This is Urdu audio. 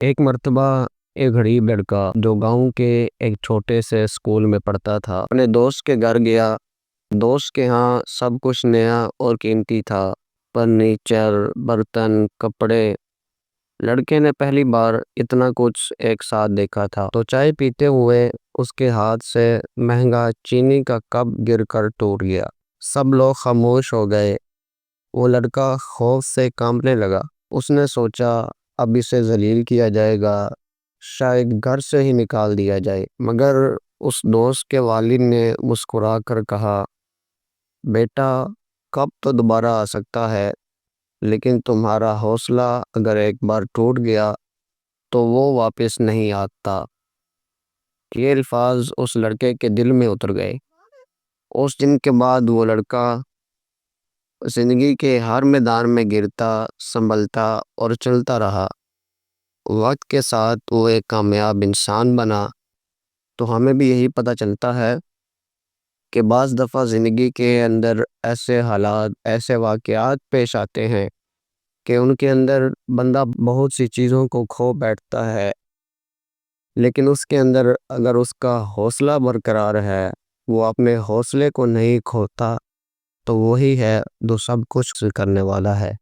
ایک مرتبہ ایک غریب لڑکا جو گاؤں کے ایک چھوٹے سے اسکول میں پڑھتا تھا اپنے دوست کے گھر گیا۔ دوست کے ہاں سب کچھ نیا اور قیمتی تھا، فرنیچر، برتن، کپڑے۔ لڑکے نے پہلی بار اتنا کچھ ایک ساتھ دیکھا تھا تو چائے پیتے ہوئے اس کے ہاتھ سے مہنگا چینی کا کپ گر کر ٹوٹ گیا۔ سب لوگ خاموش ہو گئے۔ وہ لڑکا خوف سے کانپنے لگا۔ اس نے سوچا اب اسے ذلیل کیا جائے گا، شاید گھر سے ہی نکال دیا جائے۔ مگر اس دوست کے والد نے مسکرا کر کہا، بیٹا، کب تو دوبارہ آ سکتا ہے، لیکن تمہارا حوصلہ اگر ایک بار ٹوٹ گیا تو وہ واپس نہیں آتا۔ یہ الفاظ اس لڑکے کے دل میں اتر گئے۔ اس دن کے بعد وہ لڑکا زندگی کے ہر میدان میں گرتا، سنبھلتا اور چلتا رہا۔ وقت کے ساتھ وہ ایک کامیاب انسان بنا۔ تو ہمیں بھی یہی پتہ چلتا ہے کہ بعض دفعہ زندگی کے اندر ایسے حالات، ایسے واقعات پیش آتے ہیں کہ ان کے اندر بندہ بہت سی چیزوں کو کھو بیٹھتا ہے، لیکن اس کے اندر اگر اس کا حوصلہ برقرار ہے، وہ اپنے حوصلے کو نہیں کھوتا، تو وہی ہے جو سب کچھ کرنے والا ہے۔